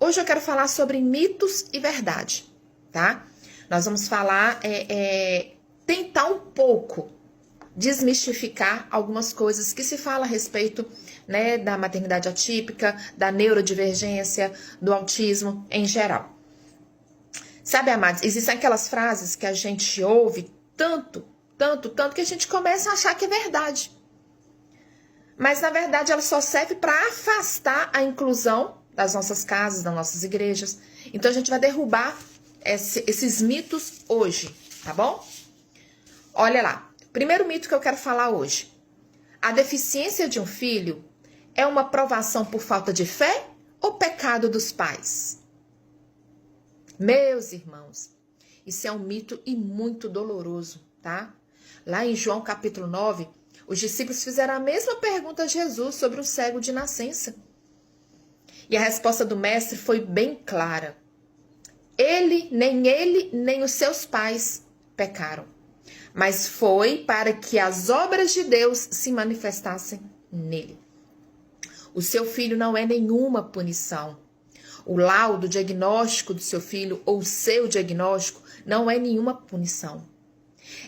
Hoje eu quero falar sobre mitos e verdade, tá? Nós vamos falar, tentar um pouco desmistificar algumas coisas que se fala a respeito, né, da maternidade atípica, da neurodivergência, do autismo em geral. Sabe, amados, existem aquelas frases que a gente ouve tanto, que a gente começa a achar que é verdade. Mas, na verdade, ela só serve para afastar a inclusão das nossas casas, das nossas igrejas. Então, a gente vai derrubar esses mitos hoje, tá bom? Olha lá. Primeiro mito que eu quero falar hoje. A deficiência de um filho é uma provação por falta de fé ou pecado dos pais? Meus irmãos, isso é um mito e muito doloroso, tá? Lá em João capítulo 9, os discípulos fizeram a mesma pergunta a Jesus sobre um cego de nascença. E a resposta do mestre foi bem clara. Ele, nem os seus pais pecaram. Mas foi para que as obras de Deus se manifestassem nele. O seu filho não é nenhuma punição. O laudo, o diagnóstico do seu filho ou o seu diagnóstico não é nenhuma punição.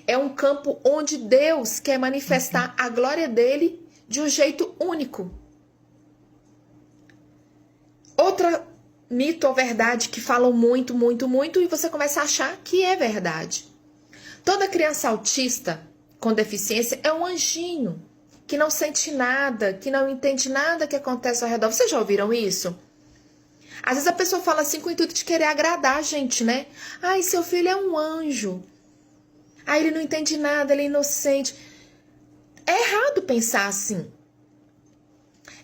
É um campo onde Deus quer manifestar a glória dele de um jeito único. Outra mito ou verdade que falam muito e você começa a achar que é verdade. Toda criança autista com deficiência é um anjinho, que não sente nada, que não entende nada que acontece ao redor. Vocês já ouviram isso? Às vezes a pessoa fala assim com o intuito de querer agradar a gente, né? Ai, seu filho é um anjo. Ai, ele não entende nada, ele é inocente. É errado pensar assim.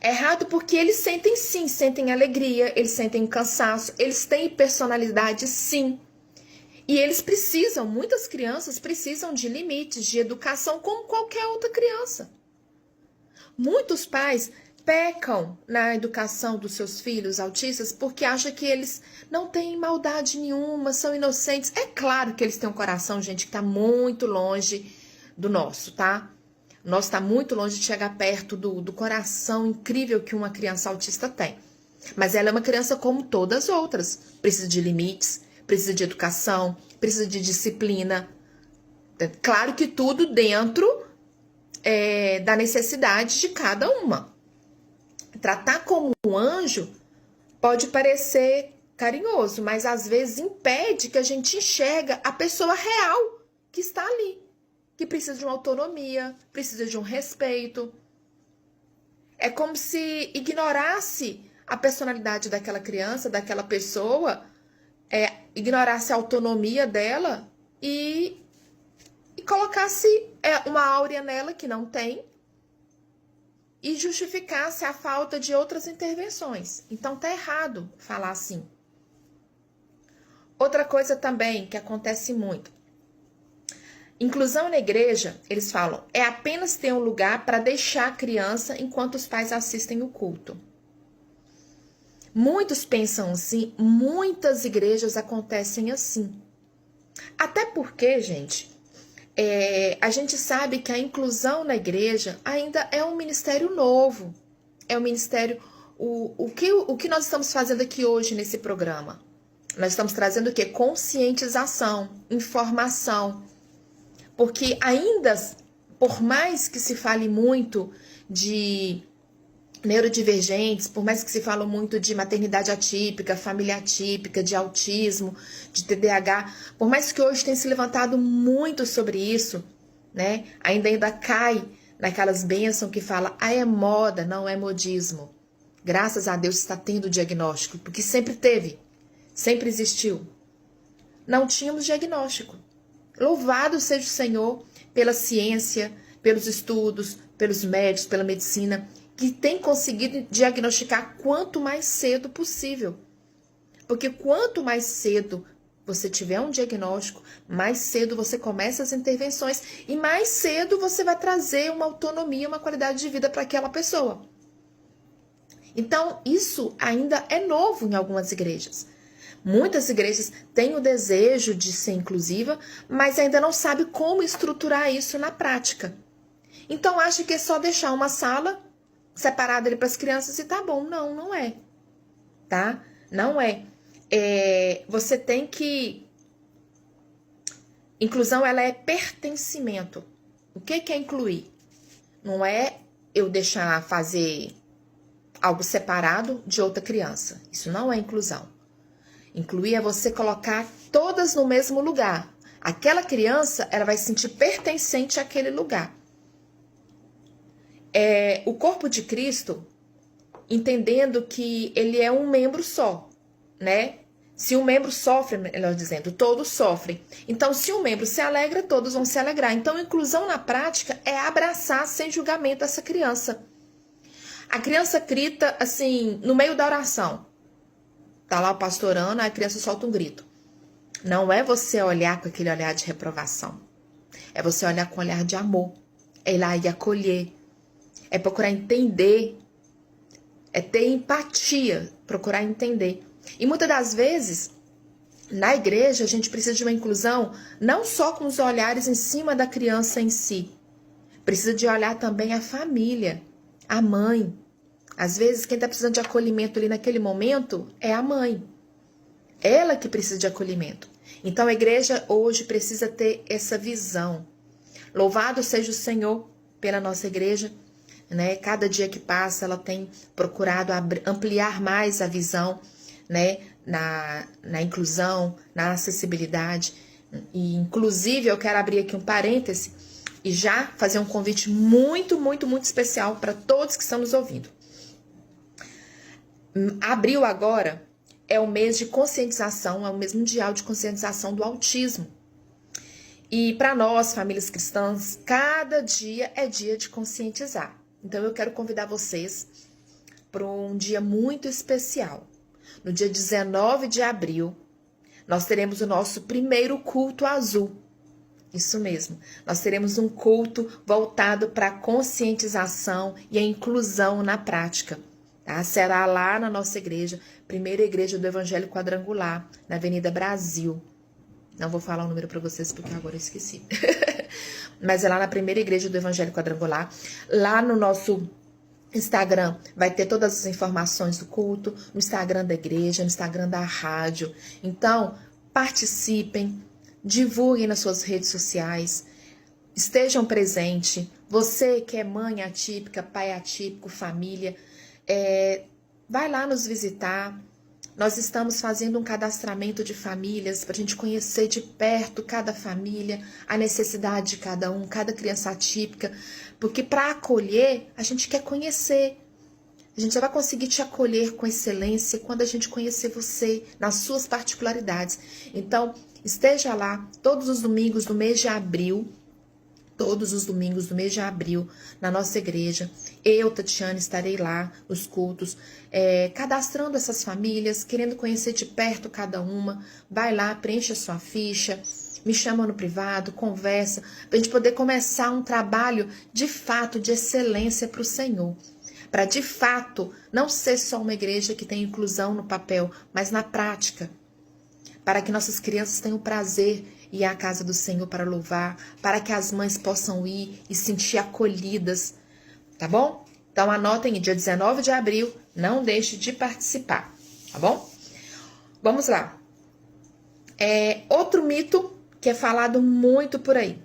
É errado porque eles sentem sim, sentem alegria, eles sentem cansaço, eles têm personalidade sim. E eles precisam, muitas crianças precisam de limites, de educação, como qualquer outra criança. Muitos pais pecam na educação dos seus filhos autistas porque acham que eles não têm maldade nenhuma, são inocentes. É claro que eles têm um coração, gente, que está muito longe do nosso, tá? O nosso está muito longe de chegar perto do coração incrível que uma criança autista tem. Mas ela é uma criança como todas as outras. Precisa de limites, precisa de educação, precisa de disciplina. Claro que tudo dentro da necessidade de cada uma. Tratar como um anjo pode parecer carinhoso, mas às vezes impede que a gente enxerga a pessoa real que está ali, que precisa de uma autonomia, precisa de um respeito. É como se ignorasse a personalidade daquela criança, daquela pessoa, ignorasse a autonomia dela e colocasse uma áurea nela que não tem e justificasse a falta de outras intervenções. Então tá errado falar assim. Outra coisa também que acontece muito. Inclusão na igreja, eles falam, é apenas ter um lugar para deixar a criança enquanto os pais assistem o culto. Muitos pensam assim, muitas igrejas acontecem assim. Até porque, gente, a gente sabe que a inclusão na igreja ainda é um ministério novo. É um ministério... O que nós estamos fazendo aqui hoje nesse programa? Nós estamos trazendo o quê? Conscientização, informação. Porque ainda, por mais que se fale muito de neurodivergentes, por mais que se fale muito de maternidade atípica, família atípica, de autismo, de TDAH, por mais que hoje tenha se levantado muito sobre isso, né? Ainda cai naquelas bênçãos que fala, é moda, não é modismo. Graças a Deus está tendo diagnóstico, porque sempre teve, sempre existiu. Não tínhamos diagnóstico. Louvado seja o Senhor pela ciência, pelos estudos, pelos médicos, pela medicina, que tem conseguido diagnosticar quanto mais cedo possível. Porque quanto mais cedo você tiver um diagnóstico, mais cedo você começa as intervenções e mais cedo você vai trazer uma autonomia, uma qualidade de vida para aquela pessoa. Então, isso ainda é novo em algumas igrejas. Muitas igrejas têm o desejo de ser inclusiva, mas ainda não sabem como estruturar isso na prática. Então, acha que é só deixar uma sala separada para as crianças e tá bom. Não, não é. Tá? Não é. Você tem que... Inclusão, ela é pertencimento. O que é incluir? Não é eu deixar fazer algo separado de outra criança. Isso não é inclusão. Incluir é você colocar todas no mesmo lugar. Aquela criança, ela vai se sentir pertencente àquele lugar. O corpo de Cristo, entendendo que ele é um membro só, né? Se um membro sofre, melhor dizendo, todos sofrem. Então, se um membro se alegra, todos vão se alegrar. Então, inclusão na prática é abraçar sem julgamento essa criança. A criança grita, assim, no meio da oração. Tá lá o pastor orando, a criança solta um grito. Não é você olhar com aquele olhar de reprovação. É você olhar com um olhar de amor. É ir lá e acolher. É procurar entender. É ter empatia, procurar entender. E muitas das vezes, na igreja, a gente precisa de uma inclusão não só com os olhares em cima da criança em si. Precisa de olhar também a família, a mãe. Às vezes, quem está precisando de acolhimento ali naquele momento é a mãe. Ela que precisa de acolhimento. Então, a igreja hoje precisa ter essa visão. Louvado seja o Senhor pela nossa igreja, né? Cada dia que passa, ela tem procurado ampliar mais a visão, né? Na inclusão, na acessibilidade. E, inclusive, eu quero abrir aqui um parêntese e já fazer um convite muito, muito, muito especial para todos que estão nos ouvindo. Abril agora é o mês de conscientização, é o mês mundial de conscientização do autismo. E para nós, famílias cristãs, cada dia é dia de conscientizar. Então eu quero convidar vocês para um dia muito especial. No dia 19 de abril, nós teremos o nosso primeiro culto azul. Isso mesmo, nós teremos um culto voltado para a conscientização e a inclusão na prática. Tá? Será lá na nossa igreja, primeira igreja do Evangelho Quadrangular, na Avenida Brasil. Não vou falar o número para vocês porque agora eu esqueci. Mas é lá na primeira igreja do Evangelho Quadrangular. Lá no nosso Instagram vai ter todas as informações do culto, no Instagram da igreja, no Instagram da rádio. Então, participem, divulguem nas suas redes sociais, estejam presentes. Você que é mãe atípica, pai atípico, família, vai lá nos visitar. Nós estamos fazendo um cadastramento de famílias para a gente conhecer de perto cada família, a necessidade de cada um, cada criança atípica, porque para acolher, a gente quer conhecer. A gente só vai conseguir te acolher com excelência quando a gente conhecer você, nas suas particularidades. Então, esteja lá todos os domingos do mês de abril, na nossa igreja. Eu, Tatiana, estarei lá nos cultos, cadastrando essas famílias, querendo conhecer de perto cada uma. Vai lá, preencha a sua ficha, me chama no privado, conversa, para a gente poder começar um trabalho de fato, de excelência para o Senhor. Para de fato não ser só uma igreja que tem inclusão no papel, mas na prática. Para que nossas crianças tenham prazer ir à casa do Senhor para louvar, para que as mães possam ir e sentir acolhidas, tá bom? Então anotem, dia 19 de abril, não deixe de participar, tá bom? Vamos lá. Outro mito que é falado muito por aí.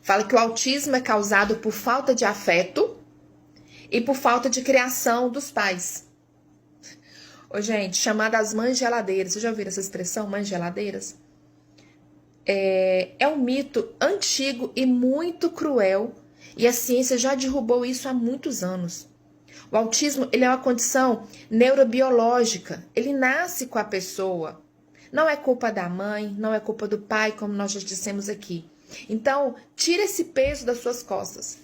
Fala que o autismo é causado por falta de afeto e por falta de criação dos pais. Ô, gente, chamada as mães geladeiras. Vocês já ouviram essa expressão, mães geladeiras? É um mito antigo e muito cruel, e a ciência já derrubou isso há muitos anos. O autismo, ele é uma condição neurobiológica, ele nasce com a pessoa. Não é culpa da mãe, não é culpa do pai, como nós já dissemos aqui. Então, tira esse peso das suas costas.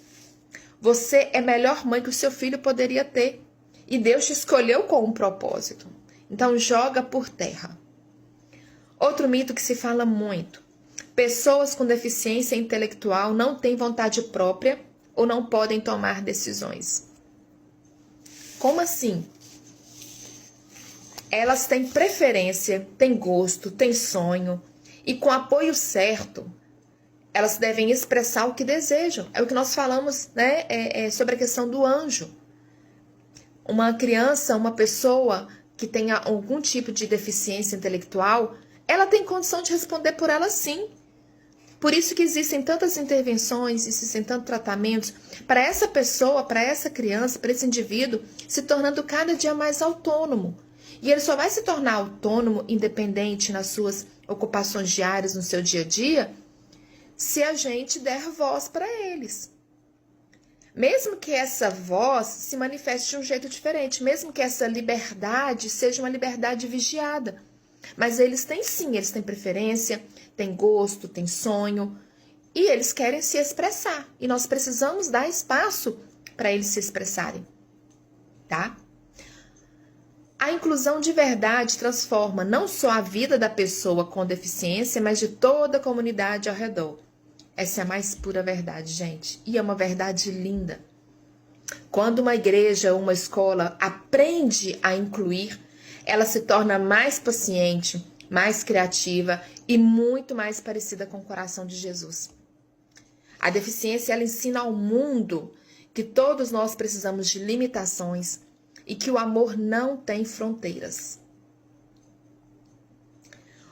Você é a melhor mãe que o seu filho poderia ter, e Deus te escolheu com um propósito. Então, joga por terra. Outro mito que se fala muito. Pessoas com deficiência intelectual não têm vontade própria ou não podem tomar decisões. Como assim? Elas têm preferência, têm gosto, têm sonho e com apoio certo, elas devem expressar o que desejam. É o que nós falamos, né? Sobre a questão do anjo. Uma criança, uma pessoa que tenha algum tipo de deficiência intelectual, ela tem condição de responder por ela sim. Por isso que existem tantas intervenções, existem tantos tratamentos para essa pessoa, para essa criança, para esse indivíduo se tornando cada dia mais autônomo. E ele só vai se tornar autônomo, independente nas suas ocupações diárias, no seu dia a dia, se a gente der voz para eles. Mesmo que essa voz se manifeste de um jeito diferente, mesmo que essa liberdade seja uma liberdade vigiada. Mas eles têm sim, eles têm preferência, têm gosto, têm sonho e eles querem se expressar. E nós precisamos dar espaço para eles se expressarem, tá? A inclusão de verdade transforma não só a vida da pessoa com deficiência, mas de toda a comunidade ao redor. Essa é a mais pura verdade, gente. E é uma verdade linda. Quando uma igreja ou uma escola aprende a incluir, ela se torna mais paciente, mais criativa e muito mais parecida com o coração de Jesus. A deficiência, ela ensina ao mundo que todos nós precisamos de limitações e que o amor não tem fronteiras.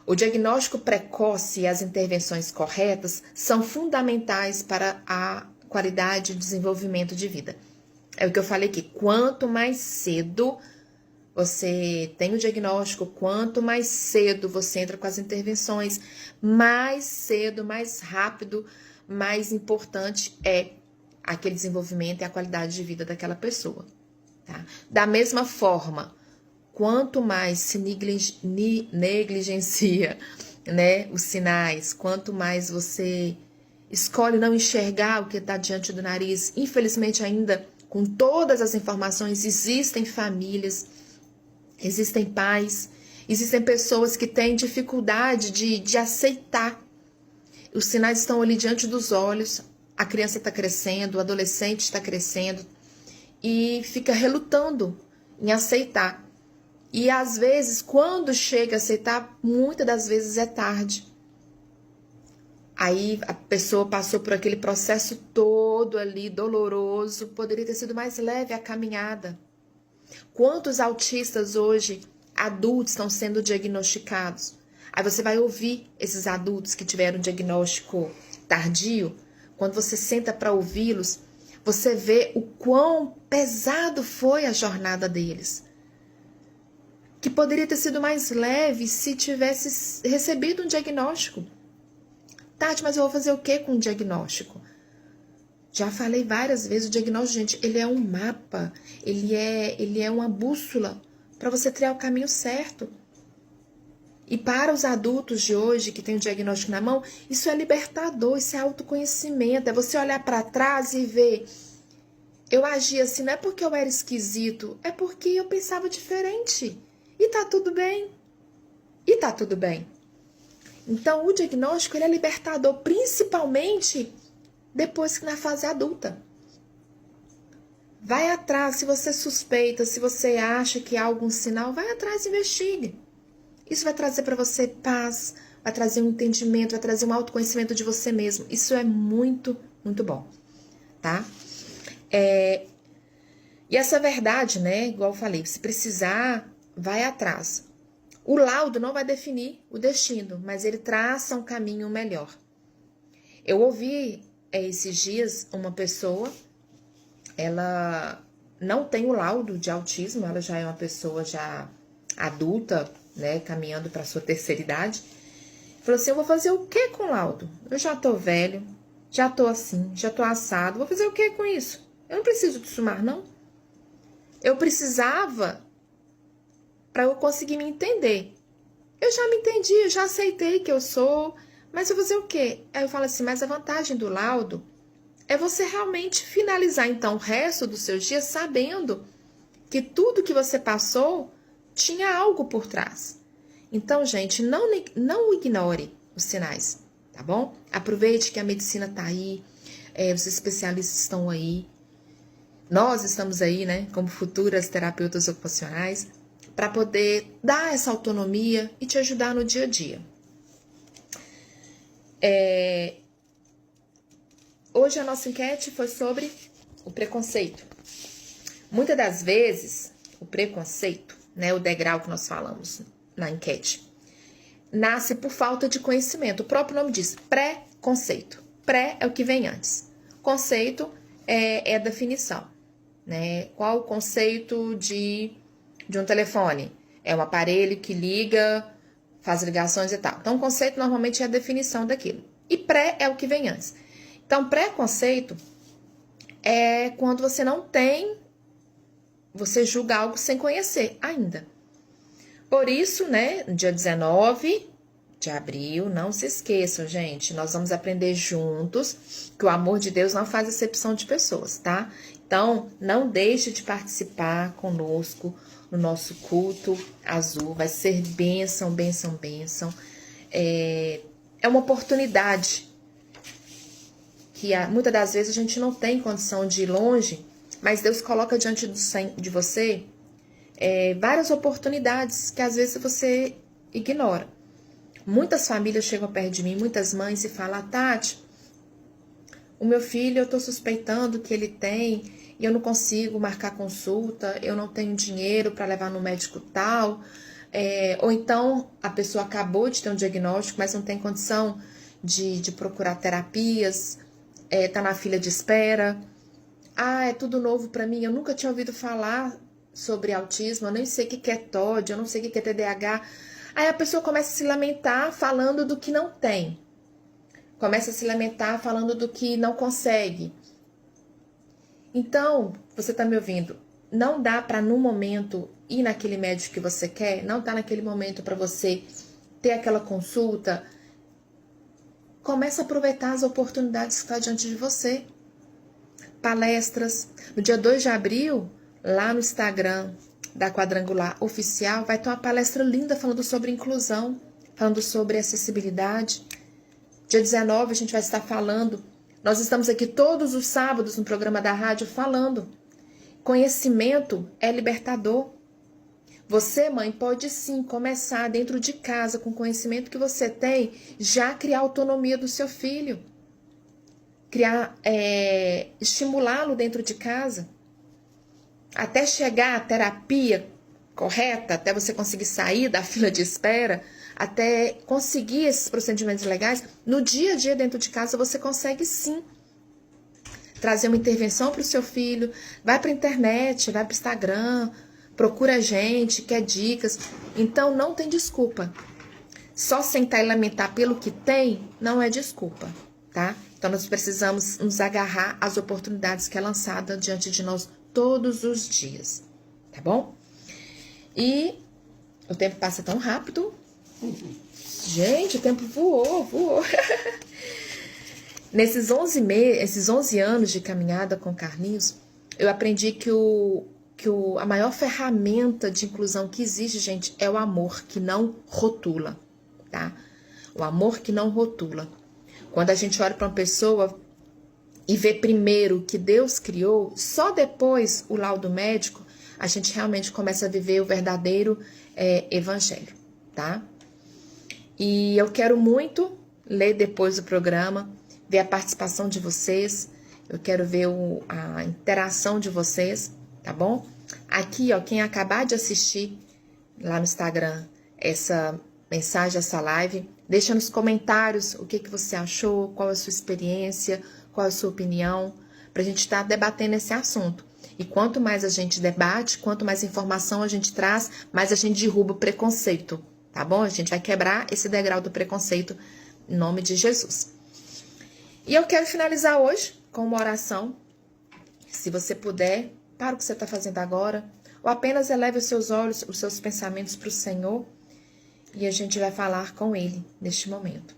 O diagnóstico precoce e as intervenções corretas são fundamentais para a qualidade e desenvolvimento de vida. É o que eu falei aqui. Quanto mais cedo você tem o diagnóstico, quanto mais cedo você entra com as intervenções, mais cedo, mais rápido, mais importante é aquele desenvolvimento e a qualidade de vida daquela pessoa. Tá? Da mesma forma, quanto mais se negligencia, né, os sinais, quanto mais você escolhe não enxergar o que está diante do nariz, infelizmente ainda com todas as informações, existem famílias, existem pais, existem pessoas que têm dificuldade de aceitar. Os sinais estão ali diante dos olhos, a criança está crescendo, o adolescente está crescendo e fica relutando em aceitar. E às vezes, quando chega a aceitar, muitas das vezes é tarde. Aí a pessoa passou por aquele processo todo ali, doloroso, poderia ter sido mais leve a caminhada. Quantos autistas hoje, adultos, estão sendo diagnosticados? Aí você vai ouvir esses adultos que tiveram diagnóstico tardio, quando você senta para ouvi-los, você vê o quão pesado foi a jornada deles. Que poderia ter sido mais leve se tivesse recebido um diagnóstico. Tati, mas eu vou fazer o que com o diagnóstico? Já falei várias vezes, o diagnóstico, gente, ele é um mapa, ele é uma bússola para você trilhar o caminho certo. E para os adultos de hoje que têm o diagnóstico na mão, isso é libertador, isso é autoconhecimento, é você olhar para trás e ver, eu agi assim, não é porque eu era esquisito, é porque eu pensava diferente. E tá tudo bem. E tá tudo bem. Então, o diagnóstico ele é libertador, principalmente depois que na fase adulta. Vai atrás, se você suspeita, se você acha que há algum sinal, vai atrás e investigue. Isso vai trazer para você paz, vai trazer um entendimento, vai trazer um autoconhecimento de você mesmo. Isso é muito, muito bom, tá? E essa verdade, né, igual eu falei, se precisar, vai atrás. O laudo não vai definir o destino, mas ele traça um caminho melhor. Eu ouvi esses dias uma pessoa, ela não tem o laudo de autismo, ela já é uma pessoa já adulta, né, caminhando para sua terceira idade. Falou assim, eu vou fazer o que com o laudo? Eu já tô velho, já tô assim, já tô assado, vou fazer o que com isso? Eu não preciso de SUMAR, não. Eu precisava para eu conseguir me entender. Eu já me entendi, eu já aceitei que eu sou, mas eu vou fazer o quê? Aí eu falo assim, mas a vantagem do laudo é você realmente finalizar, então, o resto dos seus dias sabendo que tudo que você passou tinha algo por trás. Então, gente, não ignore os sinais, tá bom? Aproveite que a medicina tá aí, os especialistas estão aí, nós estamos aí, né, como futuras terapeutas ocupacionais, para poder dar essa autonomia e te ajudar no dia a dia. Hoje a nossa enquete foi sobre o preconceito. Muitas das vezes, o preconceito, né, o degrau que nós falamos na enquete, nasce por falta de conhecimento. O próprio nome diz pré-conceito. Pré é o que vem antes. Conceito é a definição, né? Qual o conceito de um telefone? É um aparelho que liga, faz ligações e tal. Então, conceito normalmente é a definição daquilo. E pré é o que vem antes. Então, pré-conceito é quando você não tem, você julga algo sem conhecer ainda. Por isso, né, no dia 19 de abril, não se esqueçam, gente, nós vamos aprender juntos que o amor de Deus não faz acepção de pessoas, tá? Então, não deixe de participar conosco no nosso culto azul, vai ser bênção, bênção, bênção. É uma oportunidade que muitas das vezes a gente não tem condição de ir longe, mas Deus coloca diante de você várias oportunidades que às vezes você ignora. Muitas famílias chegam perto de mim, muitas mães, e falam: Tati, o meu filho, eu tô suspeitando que ele tem, e eu não consigo marcar consulta, eu não tenho dinheiro para levar no médico tal. Ou então a pessoa acabou de ter um diagnóstico, mas não tem condição de procurar terapias, tá na fila de espera. Ah, é tudo novo para mim, eu nunca tinha ouvido falar sobre autismo, eu nem sei o que é TOD, eu não sei o que é TDAH. Aí a pessoa começa a se lamentar falando do que não tem. Começa a se lamentar falando do que não consegue. Então, você está me ouvindo? Não dá para, no momento, ir naquele médico que você quer? Não está naquele momento para você ter aquela consulta? Começa a aproveitar as oportunidades que estão diante de você. Palestras. No dia 2 de abril, lá no Instagram da Quadrangular Oficial, vai ter uma palestra linda falando sobre inclusão, falando sobre acessibilidade. Dia 19 a gente vai estar falando, nós estamos aqui todos os sábados no programa da rádio falando, conhecimento é libertador. Você, mãe, pode sim começar dentro de casa, com o conhecimento que você tem, já criar autonomia do seu filho. Estimulá-lo dentro de casa. Até chegar à terapia correta, até você conseguir sair da fila de espera, até conseguir esses procedimentos legais, no dia a dia dentro de casa você consegue sim trazer uma intervenção para o seu filho. Vai para a internet, vai para o Instagram, procura a gente, quer dicas. Então não tem desculpa. Só sentar e lamentar pelo que tem não é desculpa, tá? Então nós precisamos nos agarrar às oportunidades que é lançada diante de nós todos os dias, tá bom? E o tempo passa tão rápido. Gente, o tempo voou. Nesses 11 anos de caminhada com Carlinhos, eu aprendi que a maior ferramenta de inclusão que existe, gente, é o amor que não rotula, tá? O amor que não rotula. Quando a gente olha para uma pessoa e vê primeiro o que Deus criou, só depois o laudo médico, a gente realmente começa a viver o verdadeiro evangelho, tá? E eu quero muito ler depois do programa, ver a participação de vocês, eu quero ver a interação de vocês, tá bom? Aqui, ó, quem acabar de assistir lá no Instagram essa mensagem, essa live, deixa nos comentários o que você achou, qual a sua experiência, qual a sua opinião, pra gente estar debatendo esse assunto. E quanto mais a gente debate, quanto mais informação a gente traz, mais a gente derruba o preconceito, tá bom? A gente vai quebrar esse degrau do preconceito em nome de Jesus. E eu quero finalizar hoje com uma oração. Se você puder, para o que você está fazendo agora, ou apenas eleve os seus olhos, os seus pensamentos para o Senhor, e a gente vai falar com Ele neste momento.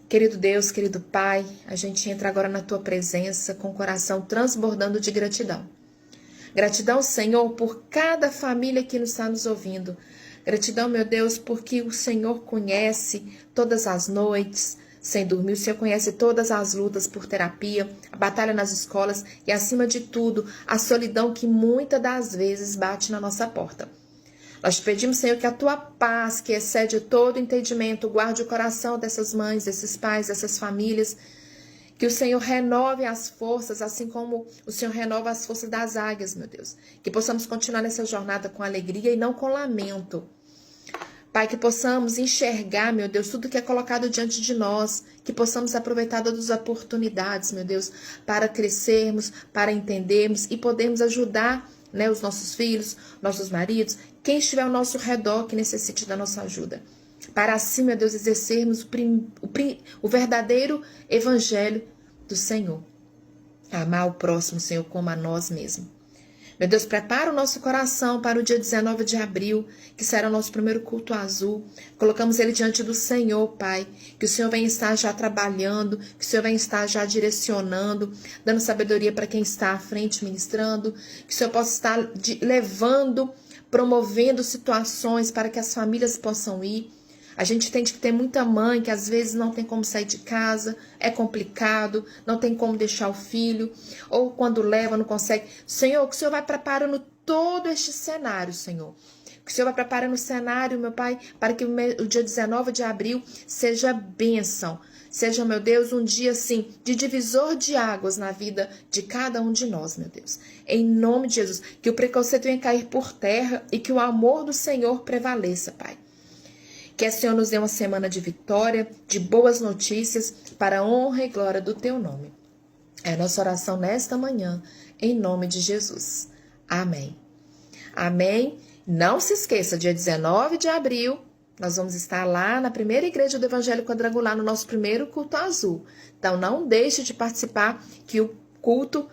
Querido Deus, querido Pai, a gente entra agora na Tua presença com o coração transbordando de gratidão. Gratidão, Senhor, por cada família que está nos ouvindo. Gratidão, meu Deus, porque o Senhor conhece todas as noites sem dormir. O Senhor conhece todas as lutas por terapia, a batalha nas escolas e, acima de tudo, a solidão que muitas das vezes bate na nossa porta. Nós te pedimos, Senhor, que a Tua paz, que excede todo entendimento, guarde o coração dessas mães, desses pais, dessas famílias, Que o Senhor renove as forças, assim como o Senhor renova as forças das águias, meu Deus. Que possamos continuar nessa jornada com alegria e não com lamento. Pai, que possamos enxergar, meu Deus, tudo que é colocado diante de nós. Que possamos aproveitar todas as oportunidades, meu Deus, para crescermos, para entendermos e podermos ajudar, né, os nossos filhos, nossos maridos, quem estiver ao nosso redor que necessite da nossa ajuda. Para assim, meu Deus, exercermos o verdadeiro evangelho do Senhor. Amar o próximo, Senhor, como a nós mesmos. Meu Deus, prepara o nosso coração para o dia 19 de abril, que será o nosso primeiro culto azul. Colocamos ele diante do Senhor, Pai. Que o Senhor venha estar já trabalhando, que o Senhor venha estar já direcionando, dando sabedoria para quem está à frente ministrando. Que o Senhor possa estar levando, promovendo situações para que as famílias possam ir. A gente entende que tem muita mãe que às vezes não tem como sair de casa, é complicado, não tem como deixar o filho, ou quando leva não consegue. Senhor, que o Senhor vai preparando todo este cenário, Senhor. Que o Senhor vai preparando o cenário, meu Pai, para que o dia 19 de abril seja bênção. Seja, meu Deus, um dia, assim, de divisor de águas na vida de cada um de nós, meu Deus. Em nome de Jesus, que o preconceito venha cair por terra e que o amor do Senhor prevaleça, Pai. Que o Senhor nos dê uma semana de vitória, de boas notícias, para a honra e glória do Teu nome. É a nossa oração nesta manhã, em nome de Jesus. Amém. Amém. Não se esqueça, dia 19 de abril, nós vamos estar lá na primeira igreja do Evangelho Quadrangular, no nosso primeiro culto azul. Então, não deixe de participar, que o culto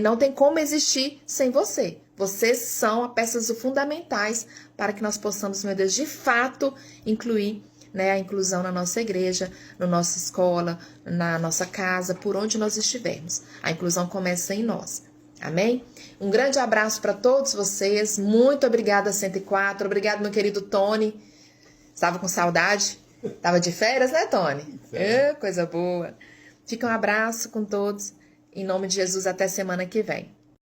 não tem como existir sem você. Vocês são as peças fundamentais para que nós possamos, meu Deus, de fato, incluir, né, a inclusão na nossa igreja, na nossa escola, na nossa casa, por onde nós estivermos. A inclusão começa em nós. Amém? Um grande abraço para todos vocês. Muito obrigada, 104. Obrigado, meu querido Tony. Estava com saudade? Estava de férias, né, Tony? Coisa boa. Fica um abraço com todos. Em nome de Jesus, até semana que vem.